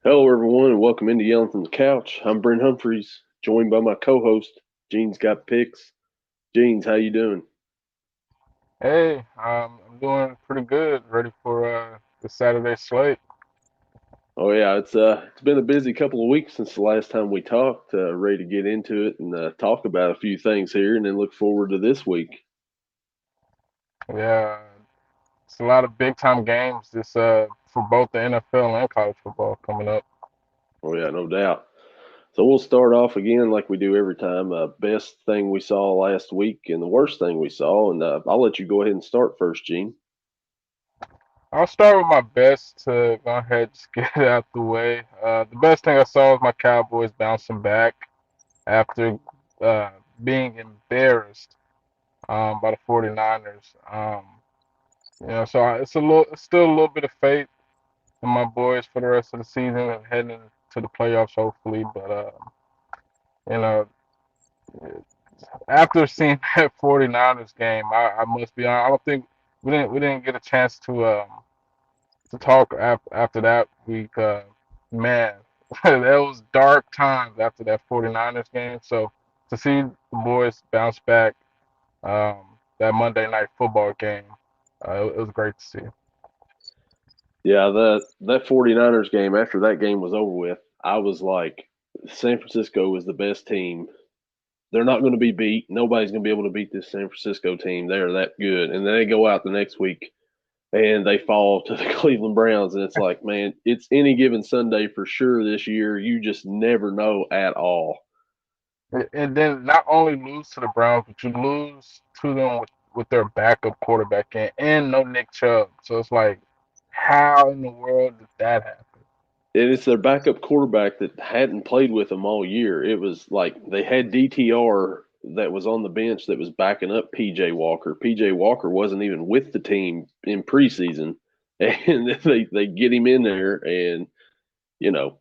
Hello, everyone, and welcome into Yelling from the Couch. I'm Brent Humphreys, joined by my co-host, Gene's Got Picks. Gene's, how you doing? Hey, I'm doing pretty good. Ready for the Saturday slate. Oh yeah, it's been a busy couple of weeks since the last time we talked. Ready to get into it and talk about a few things here, and then look forward to this week. Yeah, it's a lot of big time games this for both the NFL and college football coming up. Oh yeah, no doubt. So we'll start off again like we do every time. Best thing we saw last week and the worst thing we saw, and I'll let you go ahead and start first, Gene. I'll start with my best to go ahead and just get it out the way. The best thing I saw was my Cowboys bouncing back after uh, being embarrassed by the 49ers. It's still a little bit of faith in my boys for the rest of the season and heading to the playoffs hopefully. But you know, after seeing that 49ers game, I must be honest. I don't think we didn't get a chance to talk after that week. Man, that was dark times after that 49ers game. So to see the boys bounce back that Monday night football game, it was great to see. Yeah, that 49ers game, after that game was over with, I was like, San Francisco is the best team. They're not going to be beat. Nobody's going to be able to beat this San Francisco team. They're that good. And then they go out the next week and they fall to the Cleveland Browns. And it's like, man, it's any given Sunday for sure this year. You just never know at all. And then not only lose to the Browns, but you lose to them with their backup quarterback and no Nick Chubb. So it's like, how in the world did that happen? And it's their backup quarterback that hadn't played with them all year. It was like they had DTR that was on the bench that was backing up PJ Walker. PJ Walker wasn't even with the team in preseason, and they get him in there, and you know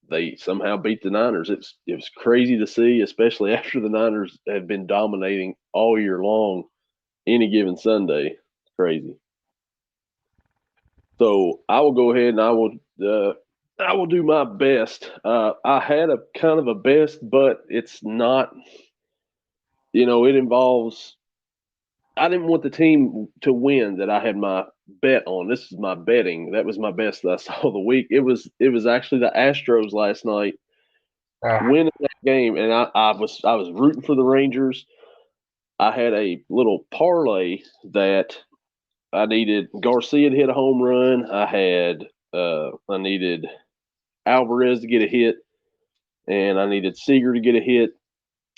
they somehow beat the Niners. It was crazy to see, especially after the Niners had been dominating all year long, any given Sunday. It's crazy. So I will go ahead and I will do my best. I had a kind of a best, but it's not. It involves. I didn't want the team to win that I had my bet on. This is my betting. That was my best that I saw the week. It was actually the Astros last night Ah, winning that game, and I was rooting for the Rangers. I had a little parlay that I needed Garcia to hit a home run. I needed Alvarez to get a hit, and I needed Seager to get a hit,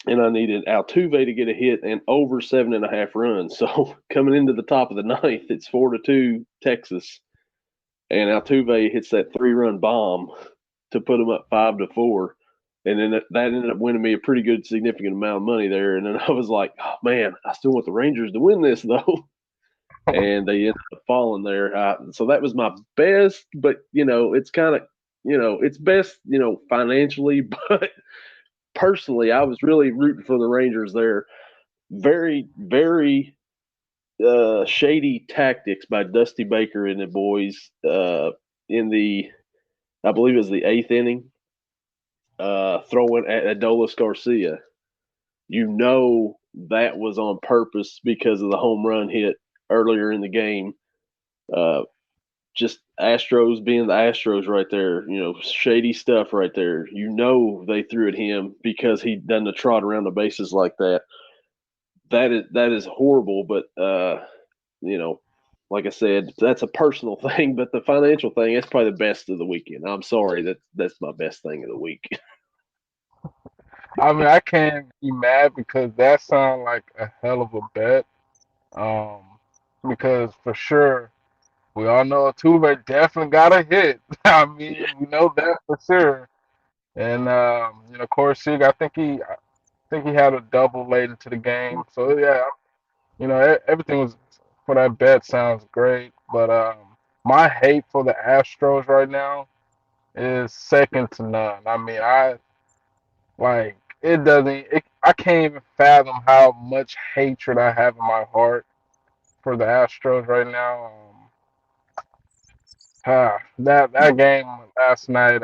and I needed Altuve to get a hit, and over 7.5 runs. So coming into the top of the ninth, it's 4-2 Texas, and Altuve hits that 3-run bomb to put them up 5-4. And then that ended up winning me a pretty good, significant amount of money there. And then I was like, oh, man, I still want the Rangers to win this, though. And they ended up falling there. So that was my best, but, it's kind of, it's best, financially, but personally, I was really rooting for the Rangers there. Very, very shady tactics by Dusty Baker and the boys in the, I believe it was the eighth inning, throwing at Adolis Garcia. That was on purpose because of the home run hit earlier in the game. Uh, just Astros being the Astros right there, shady stuff right there. They threw at him because he done the trot around the bases like that. That is horrible, but you know, like I said, that's a personal thing, but the financial thing, that's probably the best of the weekend. I'm sorry, that's my best thing of the week. I mean, I can't be mad because that sounds like a hell of a bet. Um, because for sure, we all know Tuve definitely got a hit. I mean, we know that for sure. And Corsica, I think he had a double late into the game. So yeah, everything was for that bet sounds great. But my hate for the Astros right now is second to none. I mean, it doesn't. I can't even fathom how much hatred I have in my heart for the Astros right now. That game last night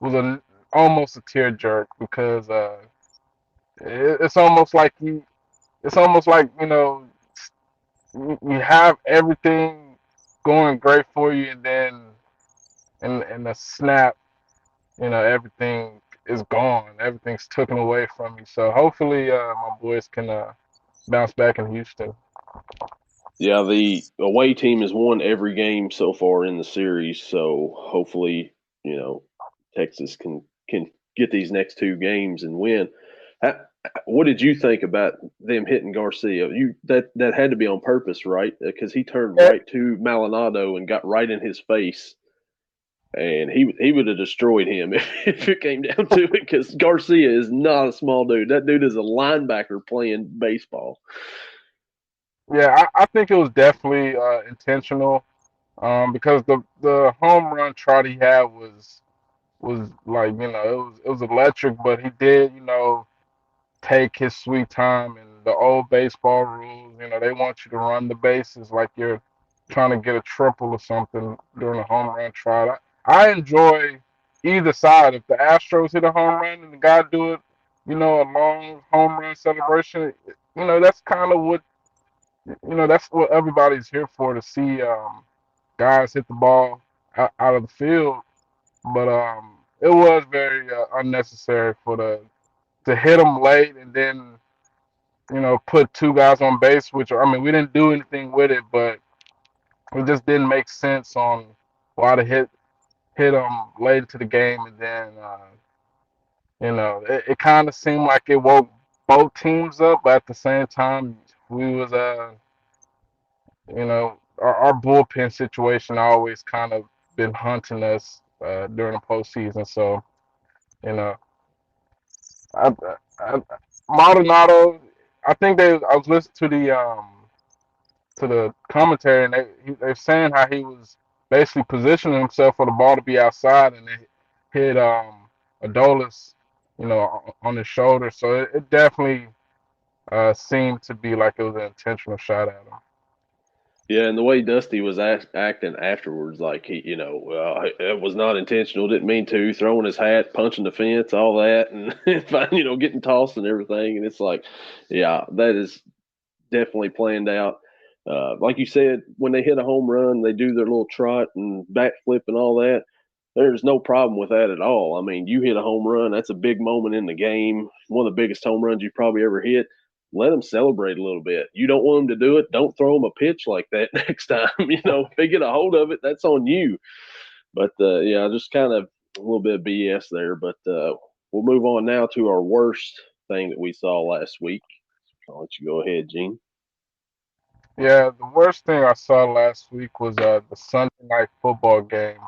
was almost a tear jerk because it's almost like you have everything going great for you, and then in a snap, everything is gone. Everything's taken away from you. So hopefully, my boys can bounce back in Houston. Yeah, the away team has won every game so far in the series, so hopefully, you know, Texas can get these next two games and win. What did you think about them hitting Garcia? You that had to be on purpose, right? Because he turned Yeah, right to Maldonado and got right in his face, and he would have destroyed him if it came down to it. Because Garcia is not a small dude. That dude is a linebacker playing baseball. yeah, I think it was definitely intentional because the home run trot he had was like it was electric, but he did take his sweet time and the old baseball rules. They want you to run the bases like you're trying to get a triple or something during a home run trot. I enjoy either side. If the Astros hit a home run and the guy do it, a long home run celebration, that's kind of that's what everybody's here for to see guys hit the ball out of the field. But it was very unnecessary for the to hit them late and then put two guys on base, which I mean we didn't do anything with it, but it just didn't make sense on why to hit them late into the game, and then it kind of seemed like it woke both teams up, but at the same time we was our bullpen situation always kind of been hunting us during the postseason, so you know I, I, Maldonado, I think I was listening to the commentary, and they're saying how he was basically positioning himself for the ball to be outside, and it hit Adolis, on his shoulder. So it definitely seemed to be like it was an intentional shot at him. Yeah, and the way Dusty was acting afterwards, like it was not intentional, didn't mean to, throwing his hat, punching the fence, all that, and getting tossed and everything, and it's like, yeah, that is definitely planned out. Like you said, when they hit a home run, they do their little trot and backflip and all that. There's no problem with that at all. I mean, you hit a home run, that's a big moment in the game, one of the biggest home runs you probably ever hit. Let them celebrate a little bit. You don't want them to do it, don't throw them a pitch like that next time. If they get a hold of it, that's on you. But yeah, just kind of a little bit of BS there. But we'll move on now to our worst thing that we saw last week. I'll let you go ahead, Gene. Yeah, the worst thing I saw last week was the Sunday night football game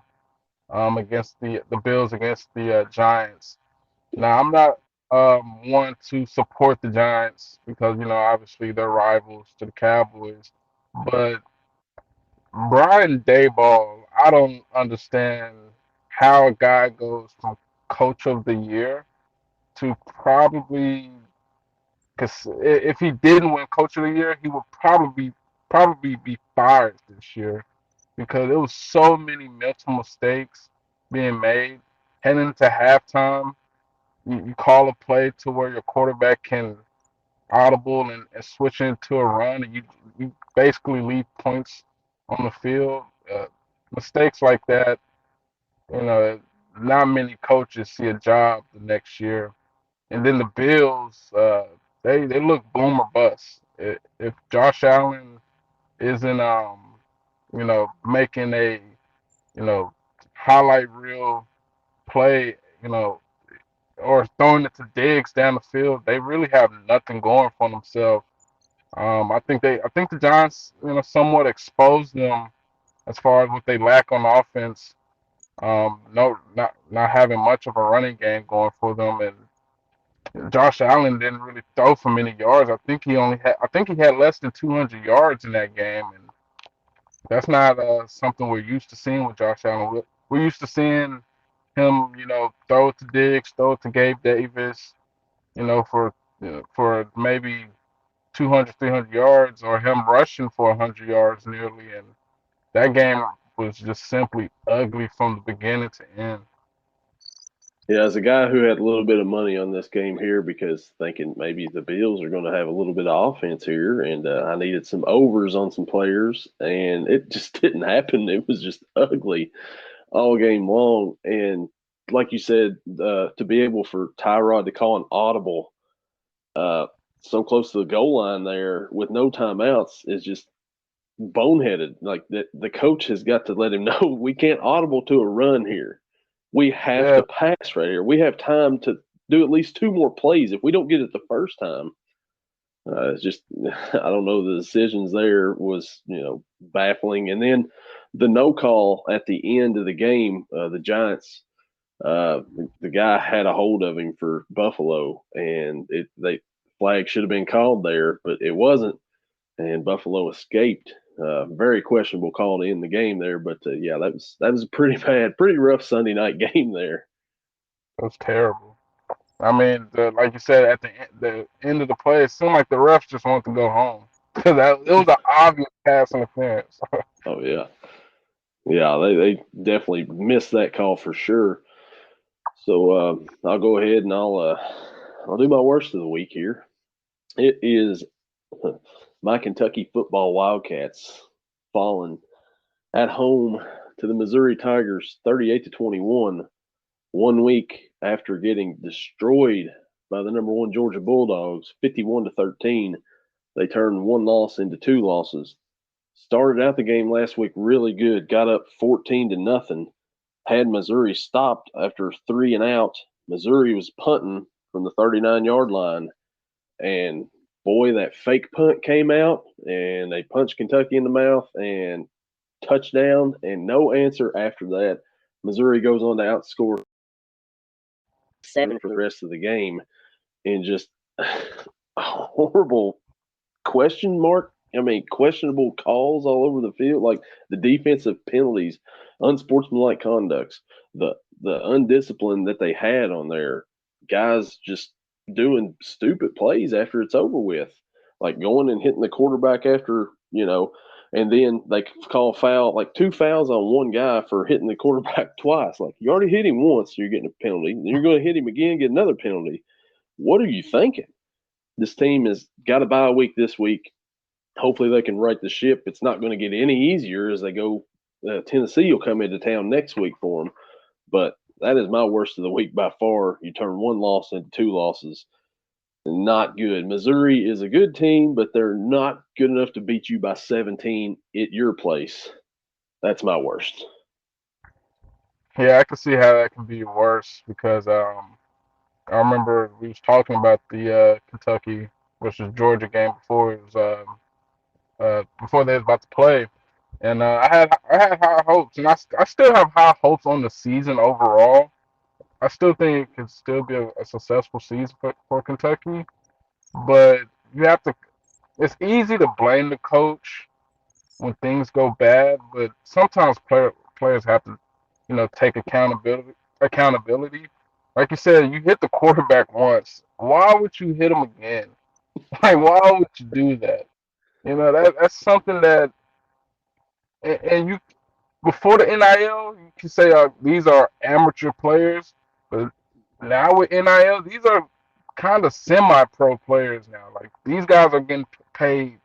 against the Bills against the Giants. Now I'm not one to support the Giants because obviously they're rivals to the Cowboys, but Brian Dayball, I don't understand how a guy goes from Coach of the Year to probably because if he didn't win Coach of the Year, he would probably be fired this year because there was so many mental mistakes being made heading into halftime. You call a play to where your quarterback can audible and switch into a run, and you basically leave points on the field. Mistakes like that, you know, not many coaches see a job the next year. And then the Bills, they look boom or bust. If Josh Allen isn't making a you know highlight reel play, or throwing it to Diggs down the field, they really have nothing going for themselves. I think the Giants, somewhat exposed them as far as what they lack on offense. No, not having much of a running game going for them, and Josh Allen didn't really throw for many yards. I think he had less than 200 yards in that game, and that's not something we're used to seeing with Josh Allen. We're used to seeing him, throw it to Diggs, throw it to Gabe Davis, for maybe 200, 300 yards, or him rushing for 100 yards nearly. And that game was just simply ugly from the beginning to end. Yeah, as a guy who had a little bit of money on this game here because thinking maybe the Bills are going to have a little bit of offense here, and I needed some overs on some players, and it just didn't happen. It was just ugly all game long. And like you said, to be able for Tyrod to call an audible uh, so close to the goal line there with no timeouts is just boneheaded. Like the coach has got to let him know we can't audible to a run here. We have Yeah, to pass right here. We have time to do at least two more plays. If we don't get it the first time, it's just I don't know. The decisions there was baffling, and then the no call at the end of the game. The Giants, the guy had a hold of him for Buffalo, and they flag should have been called there, but it wasn't, and Buffalo escaped. Very questionable call to end the game there, but yeah, that was a pretty bad, pretty rough Sunday night game there. it was terrible. I mean, like you said, at the end of the play, it seemed like the refs just wanted to go home because it was an obvious pass interference. Oh yeah, yeah, they definitely missed that call for sure. So I'll go ahead and I'll do my worst of the week here. It is my Kentucky football Wildcats falling at home to the Missouri Tigers 38-21 1 week after getting destroyed by the number one Georgia Bulldogs 51-13. They turned one loss into two losses. Started out the game last week really good, got up 14-0, had Missouri stopped after 3 and out. Missouri was punting from the 39-yard line, and boy, that fake punt came out, and they punched Kentucky in the mouth, and touchdown, and no answer after that. Missouri goes on to outscore 7 for the rest of the game, and just horrible question mark. I mean, questionable calls all over the field, like the defensive penalties, unsportsmanlike conducts, the undiscipline that they had on there, guys just doing stupid plays after it's over with, like going and hitting the quarterback after and then they call foul, like two fouls on one guy for hitting the quarterback twice. Like you already hit him once, so you're getting a penalty. Then you're going to hit him again, get another penalty. What are you thinking? This team has got a bye week this week. Hopefully they can right the ship. It's not going to get any easier as they go. Tennessee will come into town next week for them, but that is my worst of the week by far. You turn one loss into two losses. Not good. Missouri is a good team, but they're not good enough to beat you by 17 at your place. That's my worst. Yeah, I can see how that can be worse because I remember we was talking about the Kentucky versus Georgia game before it was before they was about to play, and I had high hopes, and I still have high hopes on the season overall. I still think it could still be a successful season for Kentucky, but you have to. It's easy to blame the coach when things go bad, but sometimes players have to, take accountability. Like you said, you hit the quarterback once. Why would you hit him again? Like, why would you do that? That's something that, and you before the NIL, you can say these are amateur players, but now with NIL, these are kind of semi-pro players now. Like these guys are getting paid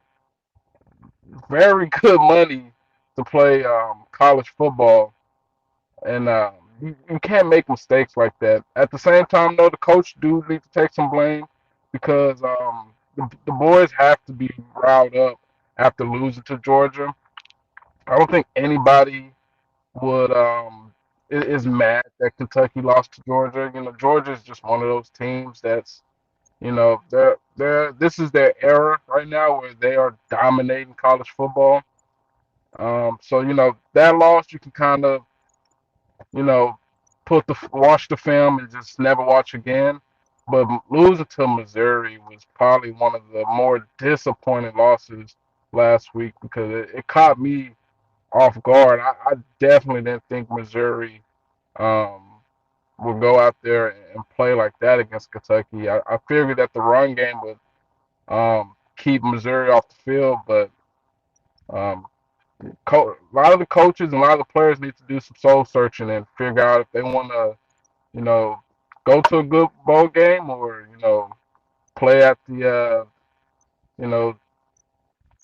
very good money to play college football, and you can't make mistakes like that. At the same time, though, the coach do need to take some blame because the boys have to be riled up after losing to Georgia. I don't think anybody would is mad that Kentucky lost to Georgia. Georgia is just one of those teams that's they're this is their era right now where they are dominating college football. So that loss you can kind of you know watch the film and just never watch again. But losing to Missouri was probably one of the more disappointing losses last week because it caught me off guard. I definitely didn't think Missouri um, would go out there and play like that against Kentucky. I figured that the run game would keep Missouri off the field, but um, A lot of the coaches and a lot of the players need to do some soul searching and figure out if they want to, you know, go to a good bowl game or play at the you know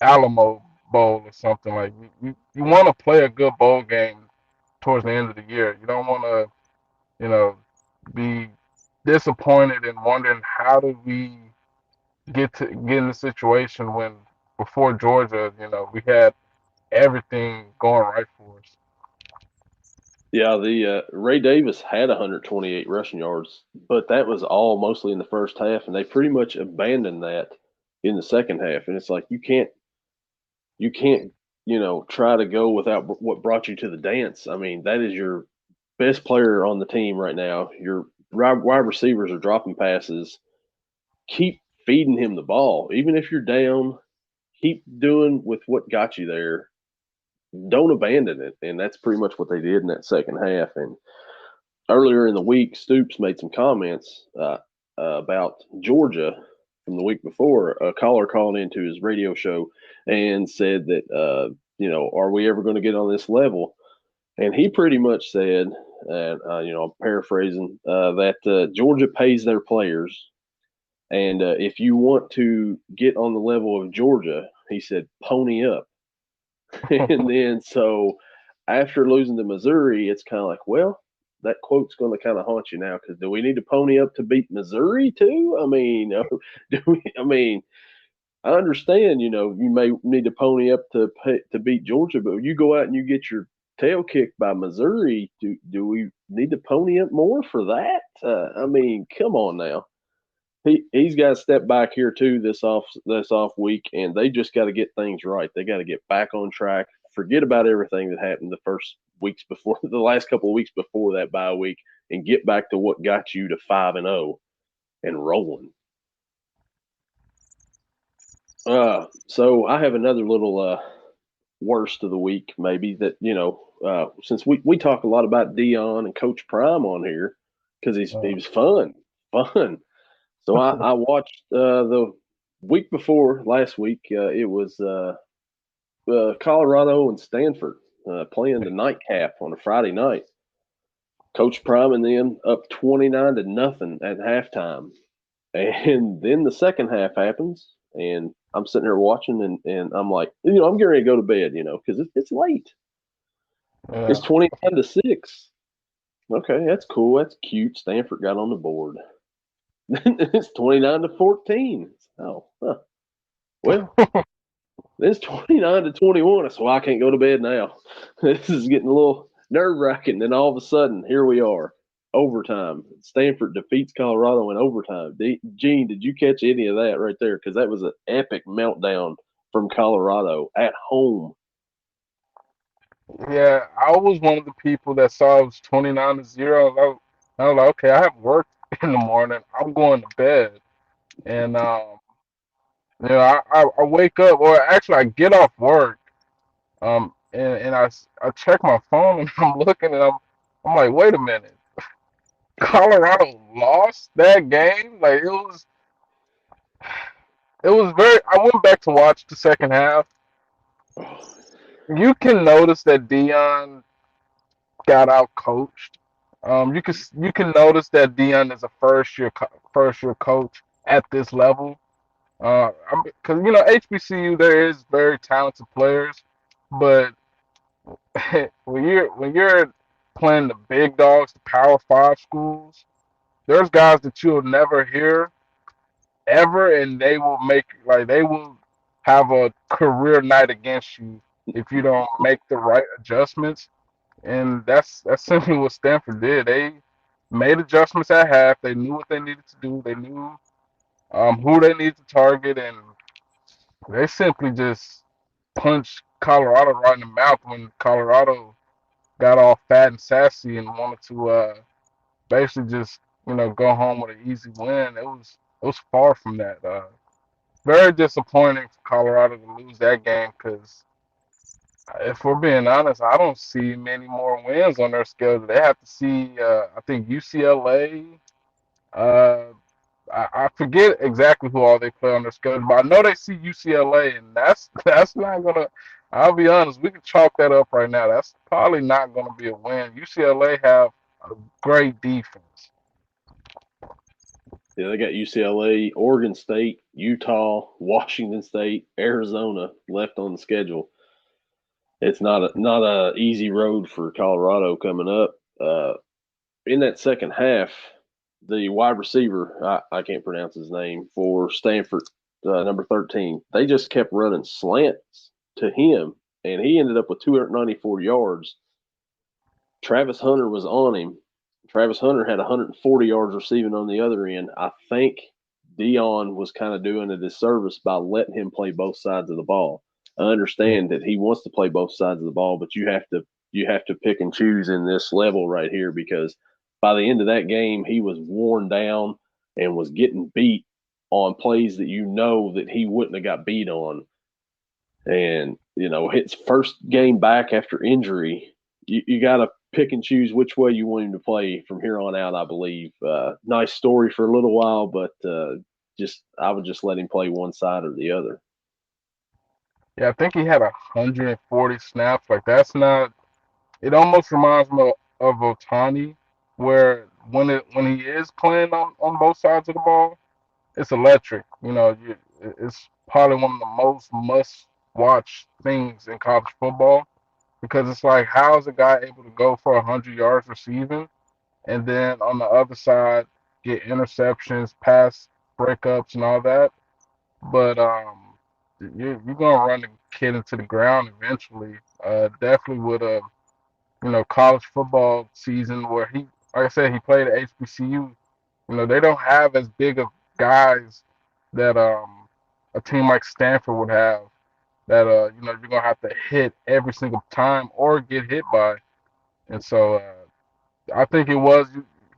Alamo Bowl or something like. You want to play a good bowl game towards the end of the year. You don't want to be disappointed and wondering how did we get in the situation when before Georgia, we had everything going right for us. Yeah, the Ray Davis had 128 rushing yards, but that was all mostly in the first half, and they pretty much abandoned that in the second half. And it's like you can't try to go without what brought you to the dance. I mean, that is your best player on the team right now. Your wide receivers are dropping passes. Keep feeding him the ball, even if you're down. Keep doing with what got you there. Don't abandon it, and that's pretty much what they did in that second half. And earlier in the week, Stoops made some comments about Georgia from the week before. A caller called into his radio show and said that, are we ever going to get on this level? And he pretty much said, and I'm paraphrasing, that Georgia pays their players, and if you want to get on the level of Georgia, he said, pony up. And then so after losing to Missouri, it's kind of like, well, that quote's going to kind of haunt you now because do we need to pony up to beat Missouri too? I mean, do we? I mean, I understand, you may need to pony up to beat Georgia, but when you go out and you get your tail kicked by Missouri, do we need to pony up more for that? I mean, come on now. He's got to step back here too this off week, and they just got to get things right. They got to get back on track. Forget about everything that happened the first weeks before the last couple of weeks before that bye week, and get back to what got you to 5-0 and rolling. So I have another little worst of the week, maybe that since we talk a lot about Dion and Coach Prime on here because he was fun. So I watched the week before last week. It was Colorado and Stanford playing the nightcap on a Friday night. Coach Prime and them up 29-0 at halftime, and then the second half happens, and I'm sitting here watching, and I'm like, I'm getting ready to go to bed, because it's late. It's Yeah. 29-6. Okay, that's cool. That's cute. Stanford got on the board. It's 29-14. Oh, huh. Well, it's 29-21. So I can't go to bed now. This is getting a little nerve wracking. Then all of a sudden, here we are, overtime. Stanford defeats Colorado in overtime. Gene, did you catch any of that right there? Because that was an epic meltdown from Colorado at home. Yeah, I was one of the people that saw it was 29-0. I was like, okay, I have work in the morning. I'm going to bed. And I wake up, or actually I get off work, and I check my phone and I'm looking and I'm like, wait a minute, Colorado lost that game. Like it was very. I went back to watch the second half. You can notice that Dion got out coached. You can notice that Dion is a first year coach at this level. Because HBCU there is very talented players, but when you're playing the big dogs, the Power Five schools, there's guys that you'll never hear ever, and they will have a career night against you if you don't make the right adjustments. And that's simply what Stanford did. They made adjustments at half. They knew what they needed to do. They knew who they needed to target, and they simply just punched Colorado right in the mouth when Colorado got all fat and sassy and wanted to basically just go home with an easy win. It was far from that. Very disappointing for Colorado to lose that game because if we're being honest, I don't see many more wins on their schedule. They have to see, I think UCLA. Uh, I forget exactly who all they play on their schedule, but I know they see UCLA, and that's that's not gonna. I'll be honest, we can chalk that up right now. That's probably not going to be a win. UCLA have a great defense. Yeah, they got UCLA, Oregon State, Utah, Washington State, Arizona left on the schedule. It's not a easy road for Colorado coming up. In that second half, the wide receiver, I can't pronounce his name, for Stanford, number 13, they just kept running slants to him, and he ended up with 294 yards. Travis Hunter was on him. Travis Hunter had 140 yards receiving on the other end. I think Dion was kind of doing a disservice by letting him play both sides of the ball. I Yeah, understand that he wants to play both sides of the ball, but you have to pick and choose in this level right here because by the end of that game, he was worn down and was getting beat on plays that you know that he wouldn't have got beat on. And his first game back after injury, you got to pick and choose which way you want him to play from here on out. I believe. Nice story for a little while, but just I would just let him play one side or the other. yeah. I think he had 140 snaps. Like that's not. It almost reminds me of Otani, where when he is playing on both sides of the ball, it's electric. It's probably one of the most must watch things in college football because it's like how is a guy able to go for 100 yards receiving and then on the other side get interceptions, pass breakups, and all that. But you're gonna run the kid into the ground eventually. Definitely with a college football season where like I said, he played at HBCU. They don't have as big of guys that a team like Stanford would have. That you're gonna have to hit every single time or get hit by. And so I think it was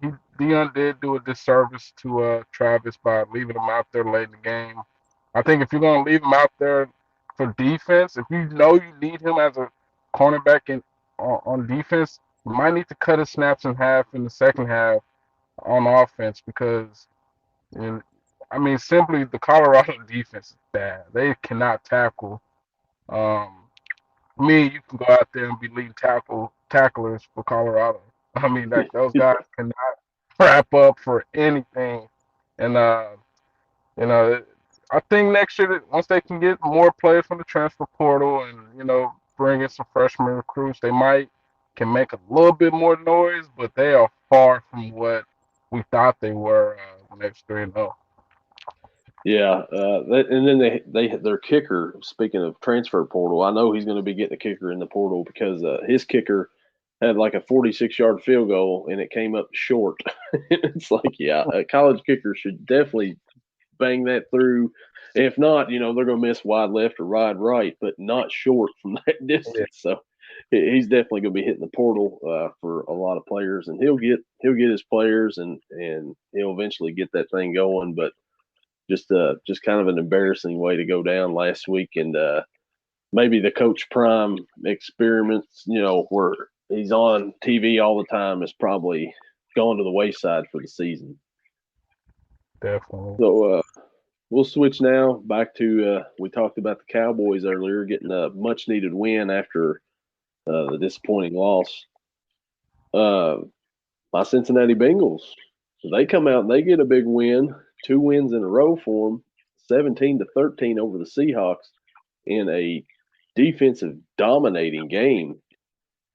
he Dion did do a disservice to Travis by leaving him out there late in the game. I think if you're gonna leave him out there for defense, if you know you need him as a cornerback on defense, you might need to cut his snaps in half in the second half on offense because you I mean simply the Colorado defense is bad. They cannot tackle. Um, Me, you can go out there and be leading tacklers for Colorado. I mean, like those guys cannot wrap up for anything. And you know, I think next year that once they can get more players from the transfer portal and bring in some freshman recruits, they might can make a little bit more noise. But they are far from what we thought they were when they was 3-0. Yeah, and then their kicker. Speaking of transfer portal, I know he's going to be getting a kicker in the portal because his kicker had like a 46-yard field goal and it came up short. It's like, yeah, a college kicker should definitely bang that through. If not, they're going to miss wide left or wide right, but not short from that Yeah, distance. So he's definitely going to be hitting the portal for a lot of players, and he'll get his players, and he'll eventually get that thing going. But just kind of an embarrassing way to go down last week, and maybe the Coach Prime experiments, where he's on TV all the time, is probably gone to the wayside for the season. definitely. So we'll switch now back to we talked about the Cowboys earlier getting a much needed win after the disappointing loss. Uh, my Cincinnati Bengals, they come out and they get a big win, 2 wins in a row for them, 17-13 over the Seahawks in a defensive dominating game.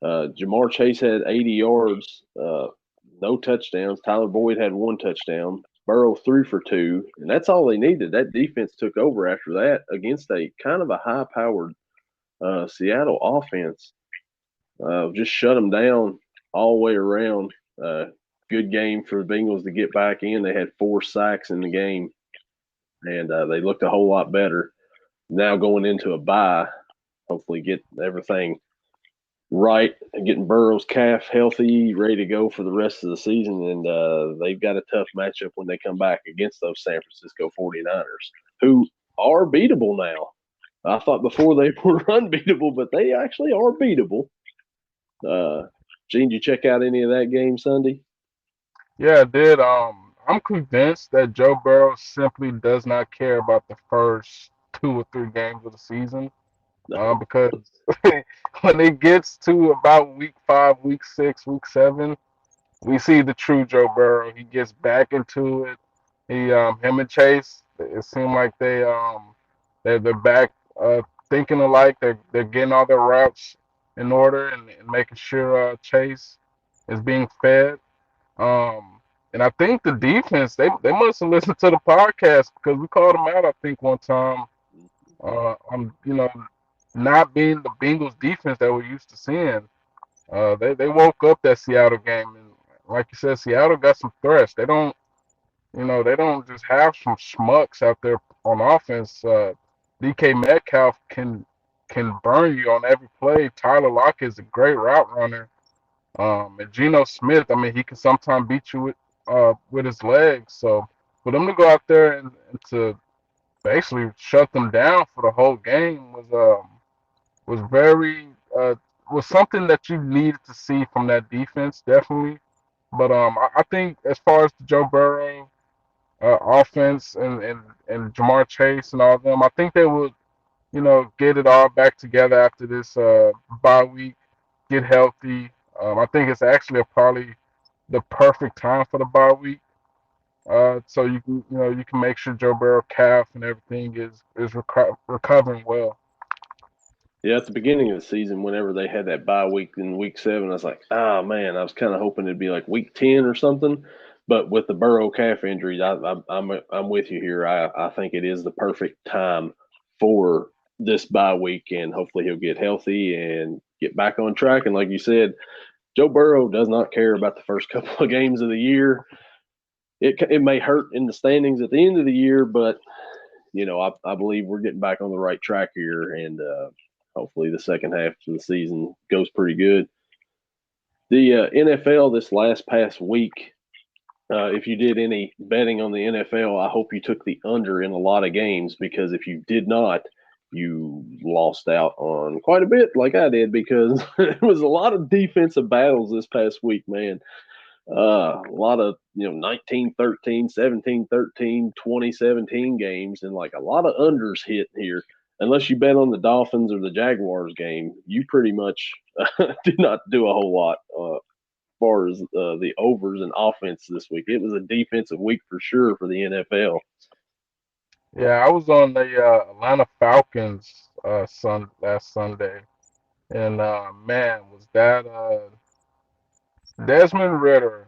Jamar Chase had 80 yards, no touchdowns. Tyler Boyd had 1 touchdown. Burrow 3 for 2, and that's all they needed. That defense took over after that against a kind of a high-powered Seattle offense. Just shut them down all the way around. Uh, Good game for the Bengals to get back in. They had 4 sacks in the game, and they looked a whole lot better. Now going into a bye, hopefully get everything right and getting Burrow's calf healthy, ready to go for the rest of the season. And they've got a tough matchup when they come back against those San Francisco 49ers, who are beatable now. I thought before they were unbeatable, but they actually are beatable. Gene, did you check out any of that game Sunday? Yeah, I did. I'm convinced that Joe Burrow simply does not care about the first 2 or 3 games of the season. because when it gets to about week 5, week 6, week 7, we see the true Joe Burrow. He gets back into it. Him and Chase, it seemed like they're back thinking alike. They're getting all their routes in order and making sure Chase is being fed. And I think the defense they must have listened to the podcast because we called them out. I think one time on not being the Bengals defense that we're used to seeing. They woke up that Seattle game, and like you said, Seattle got some threats. They don't just have some schmucks out there on offense. DK Metcalf can burn you on every play. Tyler Lockett is a great route runner. And Geno Smith, I mean, he can sometimes beat you with his legs. So for them to go out there and to basically shut them down for the whole game was very was something that you needed to see from that defense, definitely. But I think as far as the Joe Burrow offense and Jamar Chase and all of them, I think they would get it all back together after this bye week, get healthy. I think it's actually probably the perfect time for the bye week. So you can make sure Joe Burrow calf and everything is recovering well. Yeah, at the beginning of the season, whenever they had that bye week in week 7, I was like, ah, man, I was kind of hoping it'd be like week 10 or something. But with the Burrow calf injuries, I'm with you here. I think it is the perfect time for this bye week, and hopefully he'll get healthy and get back on track. And like you said, Joe Burrow does not care about the first couple of games of the year. It may hurt in the standings at the end of the year, but I believe we're getting back on the right track here, and hopefully the second half of the season goes pretty good. The NFL this past week, if you did any betting on the NFL, I hope you took the under in a lot of games, because if you did not, you lost out on quite a bit like I did, because it was a lot of defensive battles this past week, man. A lot of 19-13, 17-13, 20-17 games, and like a lot of unders hit here. Unless you bet on the Dolphins or the Jaguars game, you pretty much did not do a whole lot as far as the overs and offense this week. It was a defensive week for sure for the NFL. Yeah, I was on the Atlanta Falcons last Sunday, and man, was that Desmond Ritter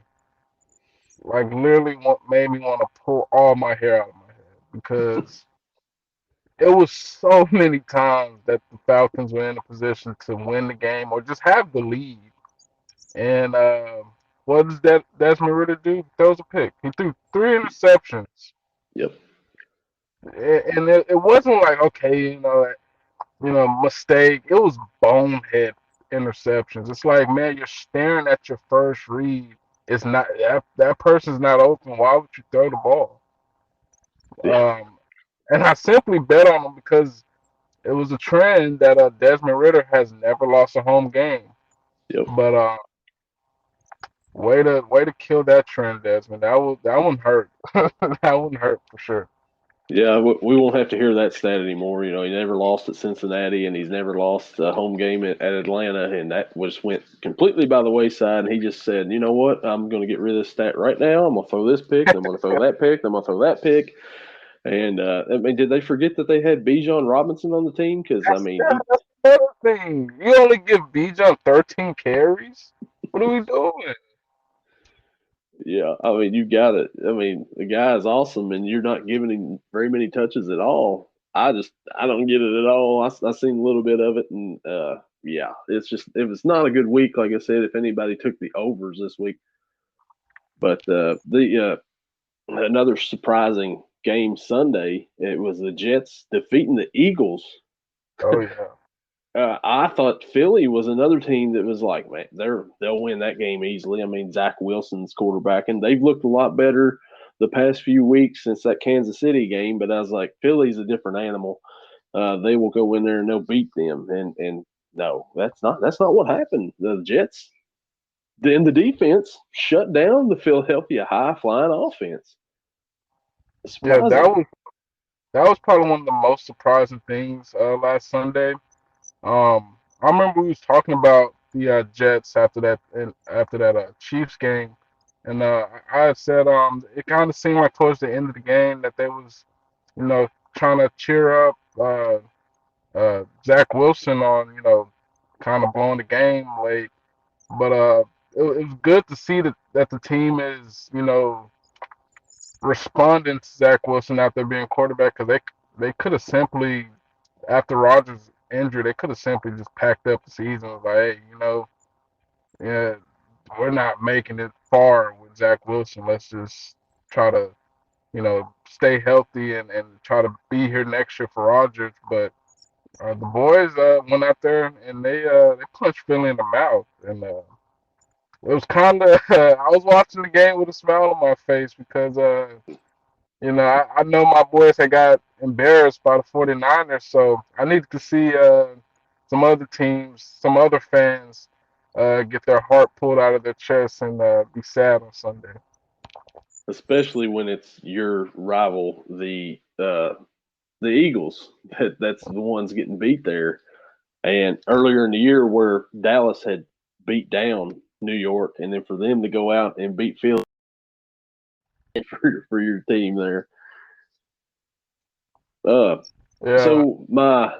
like literally made me want to pull all my hair out of my head because it was so many times that the Falcons were in a position to win the game or just have the lead. And what does that Desmond Ritter do? He throws a pick. He threw 3 interceptions, Yep. and it wasn't like okay, mistake. It was bonehead interceptions. It's like, man, you're staring at your first read. It's not that person's not open. Why would you throw the ball? Yeah. Um, and I simply bet on him because it was a trend that Desmond Ritter has never lost a home game. Yep. But way to kill that trend, Desmond. That one hurt. That one hurt for sure. Yeah, we won't have to hear that stat anymore. He never lost at Cincinnati, and he's never lost a home game at Atlanta, and that just went completely by the wayside. And he just said, "You know what? I'm going to get rid of this stat right now. I'm going to throw this pick. I'm going to throw that pick. I'm going to throw that pick." And I mean, did they forget that they had Bijan Robinson on the team? Because I That's mean, yeah, that's another thing. You only give Bijan 13 carries. What are we doing? yeah, I mean, you got it. I mean, the guy is awesome, and you're not giving him very many touches at all. I don't get it at all. I seen a little bit of it, and yeah, it was not a good week. Like I said, if anybody took the overs this week, but the another surprising game Sunday, it was the Jets defeating the Eagles. Oh yeah. I thought Philly was another team that was like, man, they'll win that game easily. I mean, Zach Wilson's quarterback, and they've looked a lot better the past few weeks since that Kansas City game. But I was like, Philly's a different animal. They will go in there and they'll beat them. And no, that's not what happened. The Jets, then the defense shut down the Philadelphia high flying offense. Yeah, that Surprising. was that was probably one of the most surprising things last Sunday. I remember we was talking about the Jets after that Chiefs game, and I had said it kind of seemed like towards the end of the game that they was you know trying to cheer up Zach Wilson on kind of blowing the game late, but it was good to see that the team is responding to Zach Wilson after being quarterback because they could have simply after Rodgers injured they could have simply just packed up the season. Like, hey, yeah, we're not making it far with Zach Wilson. Let's just try to stay healthy and try to be here next year for Rodgers. But the boys went out there and they punched Philly in the mouth, and it was kind of I was watching the game with a smile on my face because I know my boys had got embarrassed by the 49ers, so I needed to see some other teams, some other fans get their heart pulled out of their chest and be sad on Sunday. especially when it's your rival, the Eagles. That's the ones getting beat there. And earlier in the year, where Dallas had beat down New York, and then for them to go out and beat Philly for your team there. Uh, Yeah, so my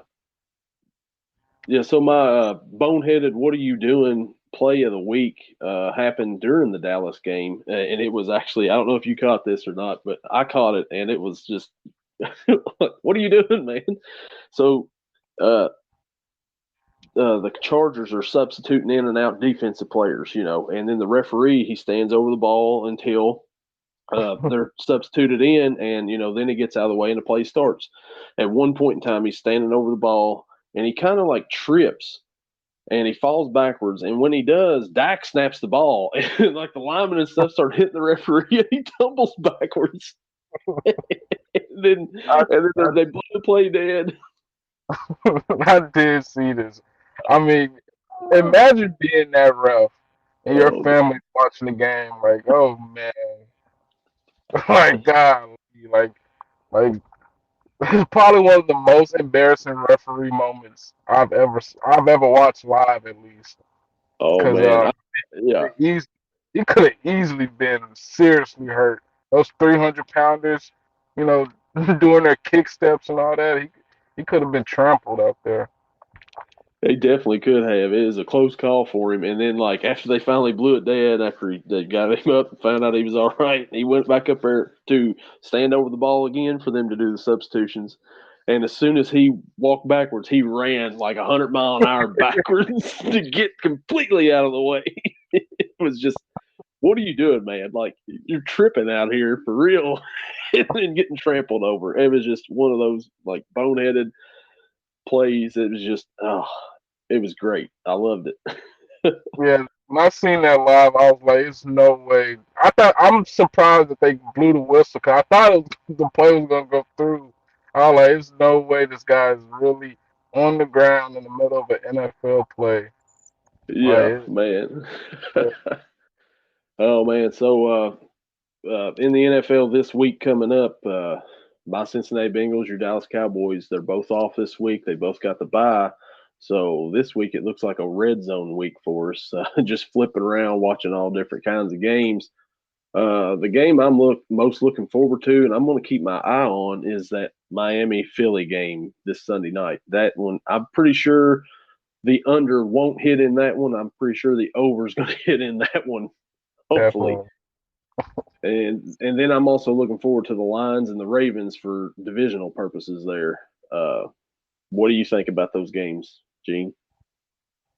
boneheaded "What are you doing?" play of the week happened during the Dallas game, and it was actually, I don't know if you caught this or not, but I caught it, and it was just what are you doing, man? So uh, the Chargers are substituting in and out defensive players, and then the referee he stands over the ball until they're substituted in, and then he gets out of the way and the play starts. At one point in time, he's standing over the ball, and he kind of like trips. And he falls backwards, and when he does, Dak snaps the ball, and like the linemen and stuff start hitting the referee, and he tumbles backwards. and then, I, and then they blow the play dead. I did see this. I mean, imagine being that ref and your Oh, family watching the game, like, oh man, like God, like it's probably one of the most embarrassing referee moments I've ever watched live, at least. oh Because man, yeah, he's he could have easily been seriously hurt. Those 300 pounders, you know, doing their kick steps and all that, he could have been trampled out there. they definitely could have. It was a close call for him. And then, like, after they finally blew it dead, after they got him up and found out he was all right, he went back up there to stand over the ball again for them to do the substitutions. And as soon as he walked backwards, he ran like 100 mile an hour backwards to get completely out of the way. It was just, what are you doing, man? Like, you're tripping out here for real and then getting trampled over. It was just one of those, like, boneheaded plays. It was just, oh, it was great. I loved it. Yeah, when I seen that live, I was like, "There's no way." I'm surprised that they blew the whistle because I thought the play was gonna go through. I was like, "There's no way this guy is really on the ground in the middle of an NFL play." Yeah, Like, man. it, Oh man. So in the NFL this week coming up, my Cincinnati Bengals, your Dallas Cowboys, they're both off this week. They both got the bye. So this week it looks like a red zone week for us. Just flipping around, watching all different kinds of games. The game I'm most looking forward to, and I'm going to keep my eye on, is that Miami Philly game this Sunday night. That one, I'm pretty sure the under won't hit in that one. I'm pretty sure the over is going to hit in that one. Hopefully, definitely. and then I'm also looking forward to the Lions and the Ravens for divisional purposes. There, what do you think about those games, Gene?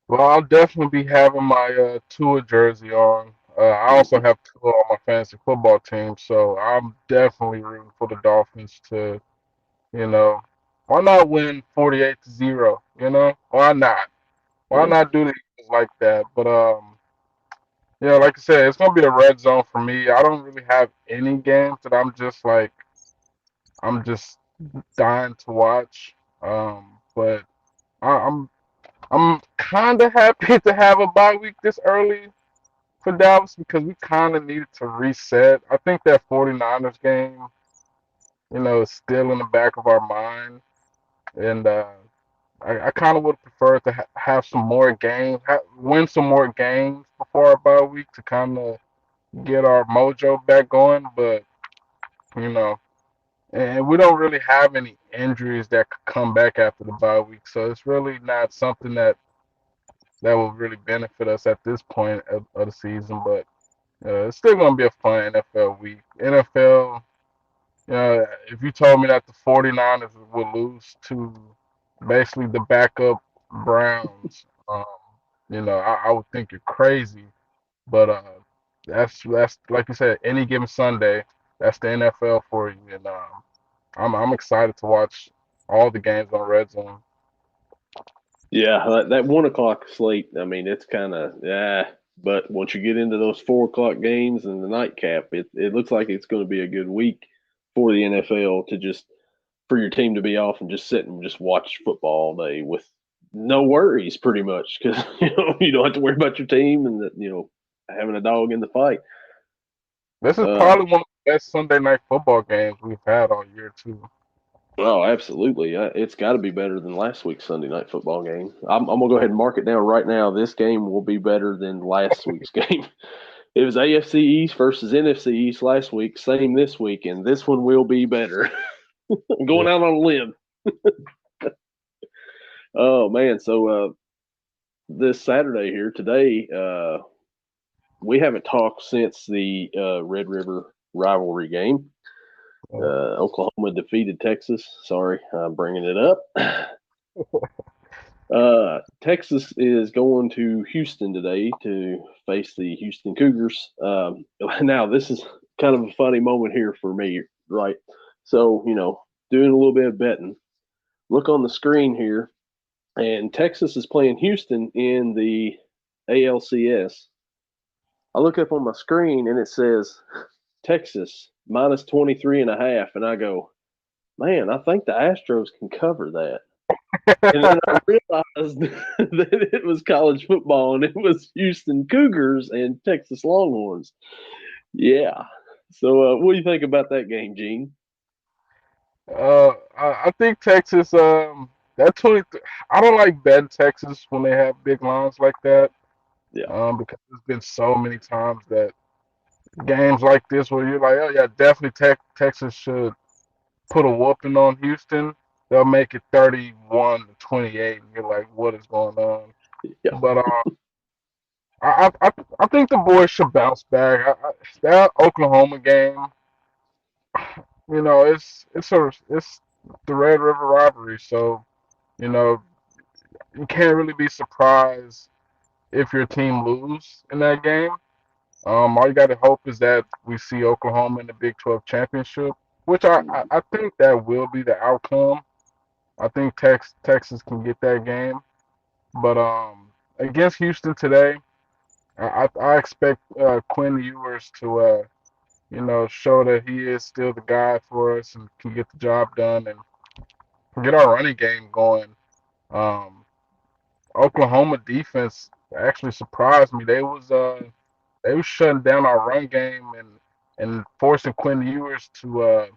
Well, I'll definitely be having my Tua jersey on. I also Mm-hmm. have Tua on my fantasy football team, so I'm definitely rooting for the Dolphins to, you know, why not win 48-0? Why not? Why Yeah, not do the Eagles like that? But yeah, like I said, it's gonna be a red zone for me. I don't really have any games that I'm just dying to watch. But I'm kind of happy to have a bye week this early for Dallas because we kind of needed to reset. I think that 49ers game, is still in the back of our mind, and I kind of would prefer to have some more games, win some more games before our bye week to kind of get our mojo back going. But you know, and we don't really have any injuries that could come back after the bye week, so it's really not something that will really benefit us at this point of the season. But it's still gonna be a fun NFL week. NFL. If you told me that the 49ers would lose to basically the backup Browns, I would think you're crazy. But that's like you said, any given Sunday, that's the NFL for you, and I'm excited to watch all the games on Red Zone. Yeah, that 1 o'clock slate. I mean, it's kind of yeah. But once you get into those 4 o'clock games and the nightcap, it looks like it's going to be a good week for the NFL to just for your team to be off and just sit and just watch football all day with no worries, pretty much, because you don't have to worry about your team and having a dog in the fight. This is Uh, probably one of the best Sunday night football games we've had all year too. oh, absolutely. It's got to be better than last week's Sunday night football game. I'm gonna go ahead and mark it down right now. This game will be better than last week's game. It was AFC East versus NFC East last week. Same this week, and this one will be better. I'm Yeah. going out on a limb. Oh man! So this Saturday here today, we haven't talked since the Red River rivalry game. Oklahoma defeated Texas. Sorry, I'm bringing it up. Texas is going to Houston today to face the Houston Cougars. Now, this is kind of a funny moment here for me, right? So, doing a little bit of betting. Look on the screen here, and Texas is playing Houston in the ALCS. I look up on my screen and it says Texas minus 23 and a half, and I go, man, I think the Astros can cover that. And then I realized that it was college football and it was Houston Cougars and Texas Longhorns. Yeah. So, what do you think about that game, Gene? I think Texas. That 20. I don't like betting Texas when they have big lines like that. Yeah. Because there's been so many times that games like this where you're like, oh yeah, definitely Texas should put a whooping on Houston. They'll make it 31-28, and you're like, what is going on? Yeah. But I think the boys should bounce back. That Oklahoma game, it's the Red River rivalry, so you know you can't really be surprised if your team lose in that game. All you got to hope is that we see Oklahoma in the Big 12 championship, which I think that will be the outcome. I think Texas can get that game, but against Houston today, I expect Quinn Ewers to show that he is still the guy for us and can get the job done and get our running game going. Um, Oklahoma defense actually surprised me. They was shutting down our run game and forcing Quinn Ewers to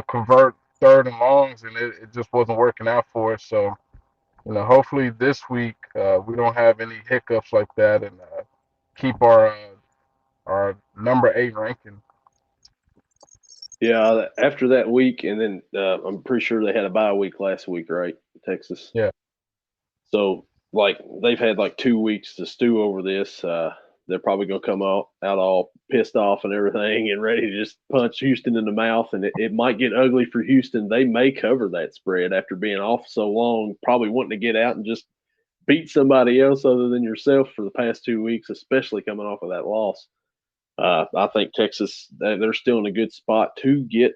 convert third and longs, and it just wasn't working out for us. So hopefully this week we don't have any hiccups like that and keep our number 8 ranking. Yeah. After that week, and then I'm pretty sure they had a bye week last week, right? Texas. Yeah, So, like, they've had like 2 weeks to stew over this. They're probably going to come out all pissed off and everything and ready to just punch Houston in the mouth. And it might get ugly for Houston. They may cover that spread after being off so long, probably wanting to get out and just beat somebody else other than yourself for the past 2 weeks, especially coming off of that loss. I think Texas, they're still in a good spot to get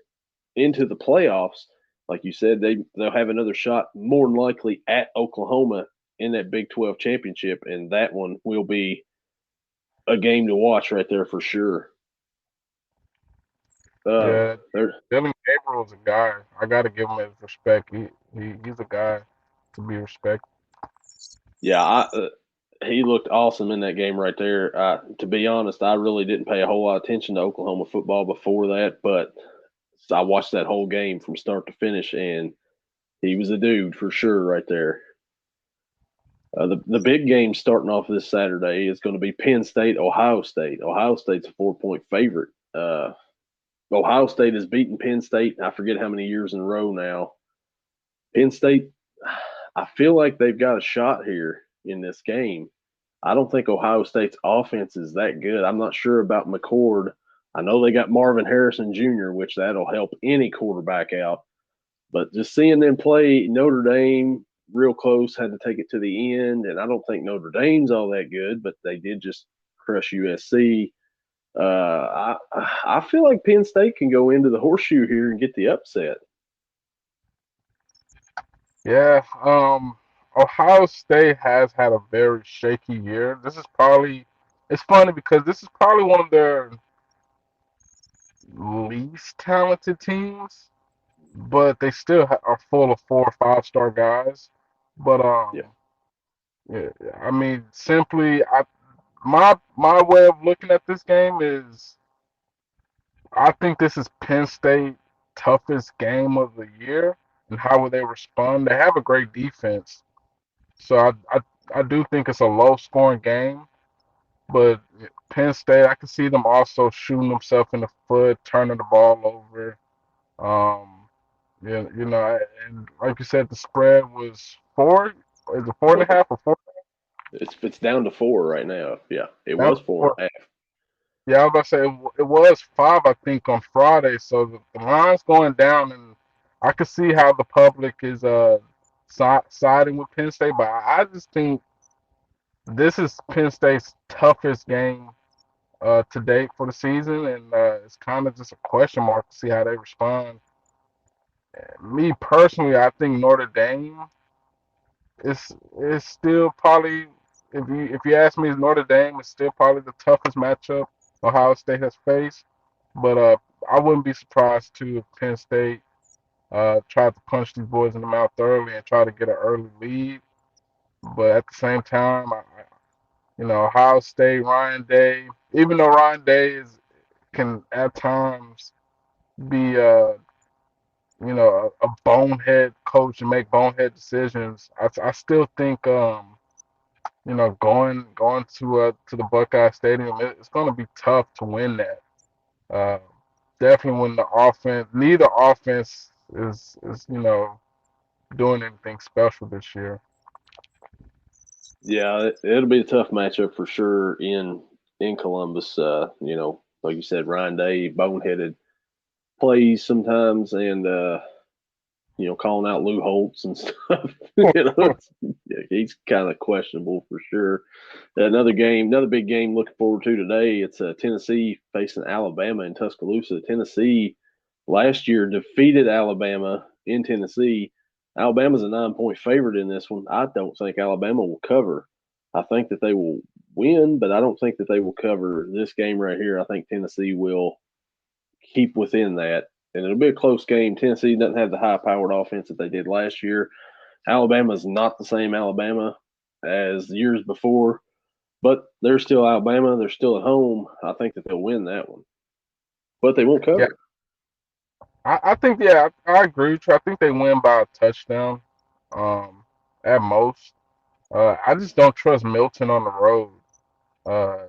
into the playoffs. Like you said, they'll have another shot, more than likely at Oklahoma in that Big 12 championship, and that one will be a game to watch right there for sure. Uh, yeah. Dylan Gabriel's a guy. I got to give him his respect. He's a guy to be respected. yeah, he looked awesome in that game right there. To be honest, I really didn't pay a whole lot of attention to Oklahoma football before that, but I watched that whole game from start to finish, and He was a dude for sure right there. The big game starting off this Saturday is going to be Penn State, Ohio State. Ohio State's a 4 point favorite. Ohio State has beaten Penn State. I forget how many years in a row now. Penn State, I feel like they've got a shot here in this game. I don't think Ohio State's offense is that good. I'm not sure about McCord. I know they got Marvin Harrison Jr., which that'll help any quarterback out. But just seeing them play Notre Dame real close, had to take it to the end, and I don't think Notre Dame's all that good, but they did just crush USC. I feel like Penn State can go into the horseshoe here and get the upset. Yeah, Ohio State has had a very shaky year. This is probably, it's funny because this is probably one of their least talented teams, but they still are full of 4 or 5 star guys. But Yeah, yeah, I mean, simply, my way of looking at this game is, I think this is Penn State toughest game of the year, and how will they respond? They have a great defense, so I do think it's a low scoring game. But Penn State, I can see them also shooting themselves in the foot, turning the ball over. Um, yeah, and like you said, the spread was 4. Is it four and a four. half or 4? It's down to four right now. Yeah, it Now was four four. and a half. Yeah, I was about to say it was 5, I think, on Friday. So the line's going down, and I can see how the public is siding with Penn State. But I just think this is Penn State's toughest game to date for the season, and it's kind of just a question mark to see how they respond. Me personally, I think Notre Dame is still probably, if you ask me, is Notre Dame is still probably the toughest matchup Ohio State has faced. But I wouldn't be surprised too if Penn State tried to punch these boys in the mouth early and try to get an early lead. But at the same time, Ohio State, Ryan Day, even though Ryan Day can at times be a bonehead coach and make bonehead decisions, I still think going to the Buckeye Stadium, it's going to be tough to win that. Uh, Definitely when the offense, neither offense is doing anything special this year. Yeah, it'll be a tough matchup for sure in Columbus. Like you said, Ryan Day, boneheaded plays sometimes, and calling out Lou Holtz and stuff. Yeah, he's kind of questionable for sure. Another game, another big game looking forward to today. It's Tennessee facing Alabama in Tuscaloosa. Tennessee last year defeated Alabama in Tennessee. Alabama's a 9 point favorite in this one. I don't think Alabama will cover. I think that they will win, but I don't think that they will cover this game right here. I think Tennessee will keep within that. And it'll be a close game. Tennessee doesn't have the high powered offense that they did last year. Alabama's not the same Alabama as years before, but they're still Alabama. They're still at home. I think that they'll win that one, but they won't Yeah, cover. I think, yeah, I agree with you. I think they win by a touchdown, um, at most. I just don't trust Milton on the road. Uh,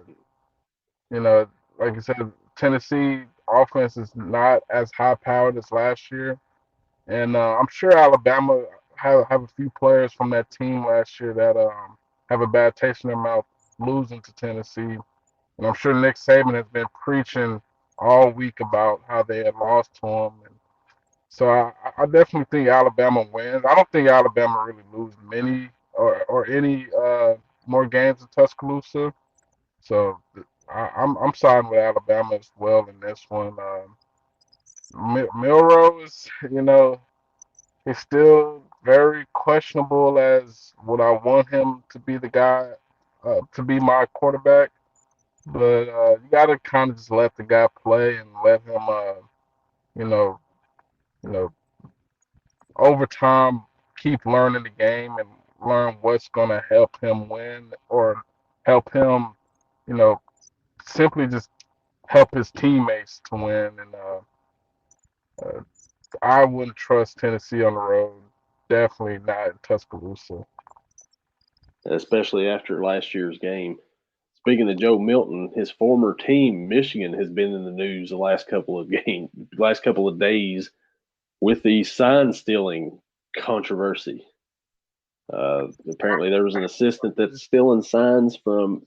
you know, like I said, Tennessee offense is not as high powered as last year, and I'm sure Alabama have a few players from that team last year that have a bad taste in their mouth losing to Tennessee, and I'm sure Nick Saban has been preaching all week about how they had lost to him, and so I definitely think Alabama wins. I don't think Alabama really loses many or any more games in Tuscaloosa. So I'm siding with Alabama as well in this one. Milrow he's still very questionable as would I want him to be the guy to be my quarterback. But you got to kind of just let the guy play and let him, you know, you know, over time keep learning the game and learn what's going to help him win or help him, you know, simply just help his teammates to win. And uh, I wouldn't trust Tennessee on the road. definitely not in Tuscaloosa. especially after last year's game. Speaking of Joe Milton, his former team, Michigan, has been in the news the last couple of days with the sign stealing controversy. Apparently, there was an assistant that's stealing signs from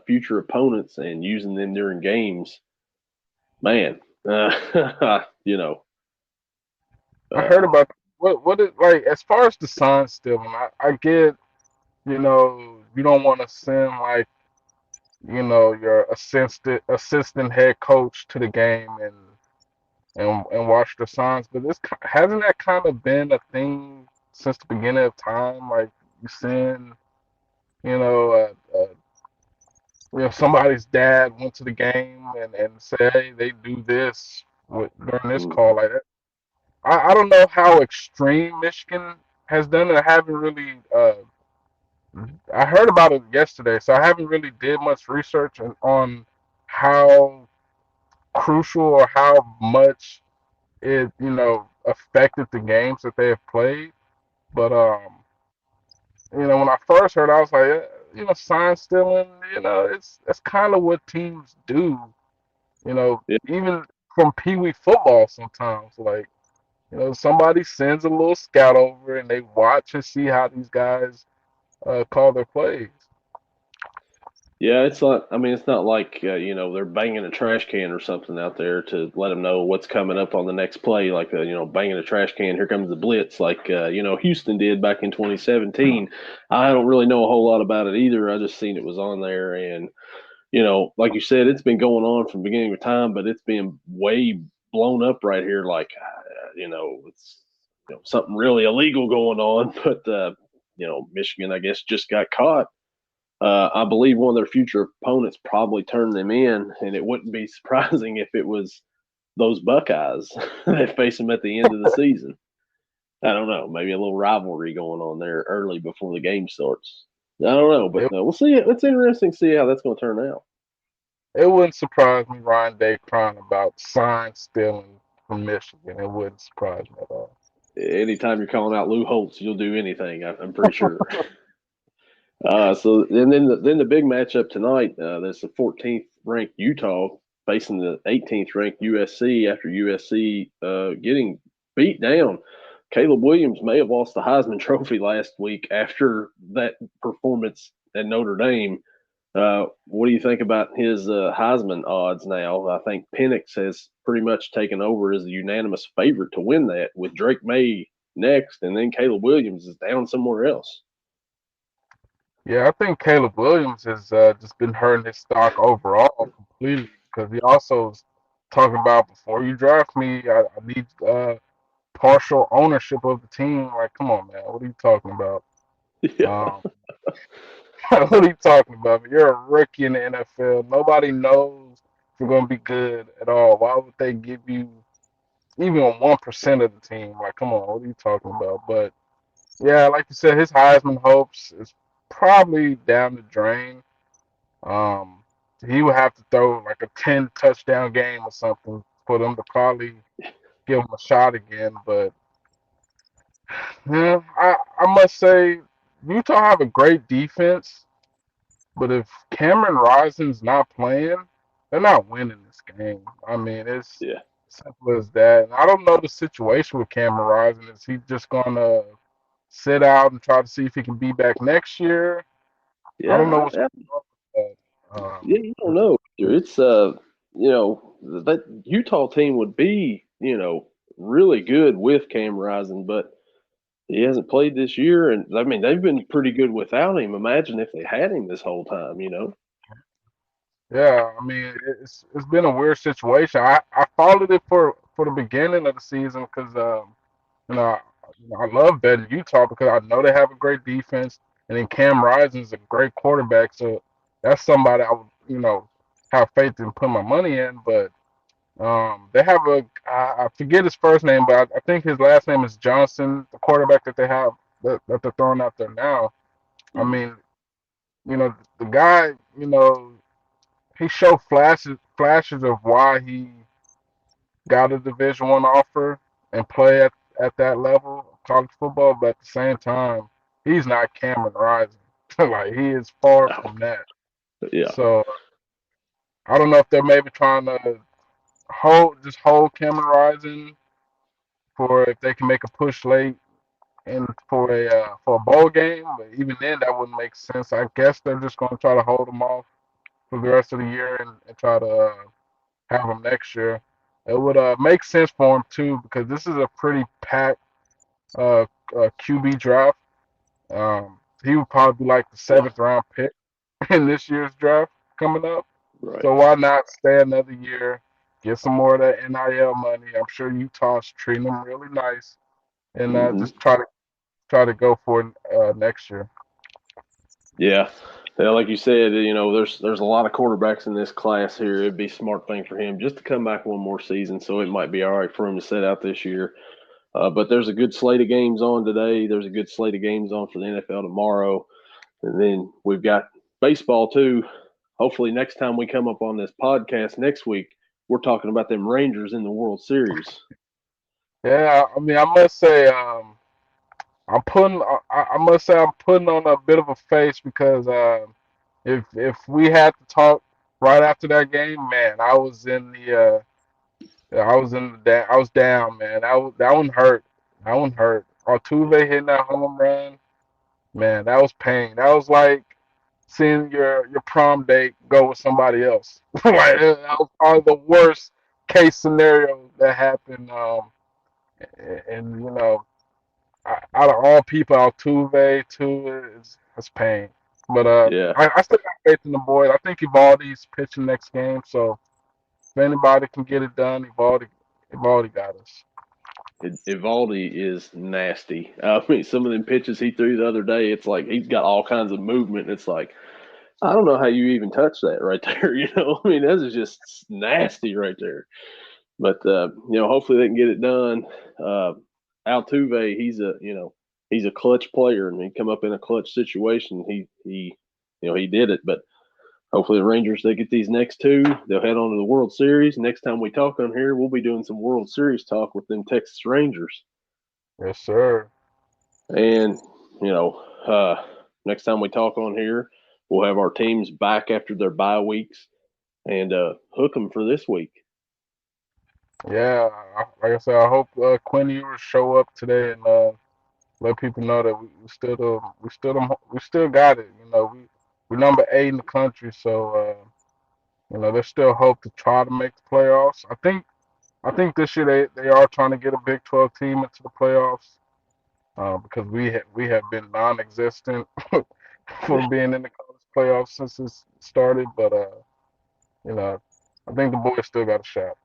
future opponents and using them during games. Man, you know, I heard uh, about what is like as far as the sign stealing. I get you don't want to send like your assistant head coach to the game and watch the signs, but this hasn't that kind of been a thing since the beginning of time. Like you send you know somebody's dad went to the game and said, hey, they do this during this call. Like I don't know how extreme Michigan has done it. I haven't really. I heard about it yesterday, so I haven't really did much research on how crucial or how much it affected the games that they have played. But when I first heard, I was like, sign stealing. It's kind of what teams do. yeah, Even from Pee Wee football sometimes, like. Somebody sends a little scout over and they watch and see how these guys call their plays. yeah, it's not. I mean, it's not like they're banging a trash can or something out there to let them know what's coming up on the next play. Like banging a trash can. Here comes the blitz. Like Houston did back in 2017. I don't really know a whole lot about it either. I just seen it was on there, and like you said, it's been going on from beginning of time, but it's been way blown up right here. Like it's something really illegal going on, but Michigan, I guess, just got caught. I believe one of their future opponents probably turned them in, and it wouldn't be surprising if it was those Buckeyes that face them at the end of the season. I don't know, maybe a little rivalry going on there early before the game starts. I don't know, but It, we'll see. It's interesting to see how that's going to turn out. it wouldn't surprise me Ryan Day crying about sign stealing from Michigan. It wouldn't surprise me at all. Anytime you're calling out Lou Holtz, you'll do anything. I'm pretty sure. So and then the big matchup tonight. That's the 14th ranked Utah facing the 18th ranked USC after USC getting beat down. Caleb Williams may have lost the Heisman Trophy last week after that performance at Notre Dame. What do you think about his Heisman odds now? I think Penix has pretty much taken over as the unanimous favorite to win that, with Drake May next, and then Caleb Williams is down somewhere else. Yeah, I think Caleb Williams has just been hurting his stock overall completely because he also was talking about before you draft me, I need partial ownership of the team. Like, come on, man, what are you talking about? Yeah, Um, what are you talking about? You're a rookie in the NFL. Nobody knows if you're going to be good at all. Why would they give you even 1% of the team? Like, come on, what are you talking about? But yeah, like you said, his Heisman hopes is probably down the drain. Um, he would have to throw like a 10 touchdown game or something for them to probably give him a shot again. But yeah, I must say, Utah have a great defense. But if Cameron Rising's not playing, they're not winning this game. I mean, it's yeah, simple as that. And I don't know the situation with Cameron Rising. Is he just gonna sit out and try to see if he can be back next year? I don't know yeah. what's going on with that. Yeah, you don't know. It's that Utah team would be really good with Cam Rising, but he hasn't played this year, and I mean they've been pretty good without him. Imagine if they had him this whole time. Yeah, I mean, it's been a weird situation. I followed it for the beginning of the season because you know, I love betting Utah because I know they have a great defense, and then Cam Rising's a great quarterback. So that's somebody I would, have faith in put my money in. But they have I forget his first name, but I think his last name is Johnson, the quarterback that they have that they're throwing out there now. I Mm-hmm. mean, the guy, he showed flashes of why he got a Division One offer and play at that level. college football, but at the same time, he's not Cameron Rising. Like he is far Oh, from that. yeah. So I don't know if they're maybe trying to hold Cameron Rising for if they can make a push late and for a bowl game. But even then, that wouldn't make sense. I guess they're just going to try to hold him off for the rest of the year and try to have him next year. It would make sense for him too because this is a pretty packed uh, QB draft. He would probably be like the Well, seventh round pick in this year's draft coming up. right. So why not stay another year, get some more of that NIL money? I'm sure Utah's treating him really nice, and Hmm. just try to go for it next year. Yeah. Yeah, like you said, there's a lot of quarterbacks in this class here. It'd be a smart thing for him just to come back one more season, so it might be all right for him to sit out this year. But there's a good slate of games on today. There's a good slate of games on for the NFL tomorrow, and then we've got baseball too. Hopefully, next time we come up on this podcast next week, we're talking about them Rangers in the World Series. Yeah, I mean, I must say, I must say, I'm putting on a bit of a face because if we had to talk right after that game, man, I was down, man. That one hurt. That one hurt. Altuve hitting that home run, man. That was pain. That was like seeing your prom date go with somebody else. Like that was probably the worst case scenario that happened. And out of all people, Altuve too is pain. But Yeah, I still got faith in the boys. I think Evaldi's pitching next game, so if anybody can get it done, Evaldi got us. Evaldi is nasty. I mean, some of them pitches he threw the other day, it's like he's got all kinds of movement. It's like I don't know how you even touch that right there. I mean, that is just nasty right there. But hopefully they can get it done. Uh, Altuve, he's a clutch player, and he come up in a clutch situation. He did it. But hopefully the Rangers they get these next two. They'll head on to the World Series. Next time we talk on here, we'll be doing some World Series talk with them Texas Rangers. Yes, sir. And you know, next time we talk on here, we'll have our teams back after their bye weeks and hook them for this week. Yeah, like I said, I hope Quinn Ewers show up today and let people know that we still got it. We're number 8 in the country, so there's still hope to try to make the playoffs. I think this year they are trying to get a Big 12 team into the playoffs because we have been non-existent for being in the college playoffs since it started. But you know, I think the boys still got a shot.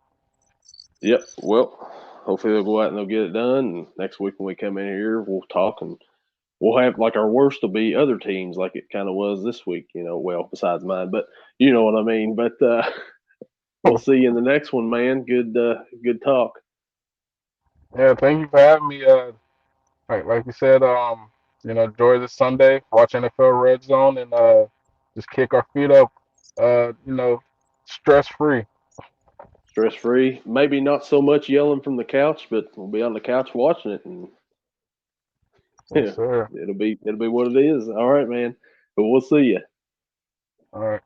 Yep. Well, hopefully they'll go out and they'll get it done. And next week when we come in here, we'll talk and we'll have like our worst will be other teams like it kind of was this week. Well besides mine, but you know what I mean. But we'll see you in the next one, man. Good talk. Yeah, thank you for having me. Like you said, enjoy this Sunday, watch NFL Red Zone, and just kick our feet up, stress free. Stress free. Maybe not so much yelling from the couch, but we'll be on the couch watching it, and Yes, yeah, sir. it'll be what it is. All right, man. But we'll see you. All right.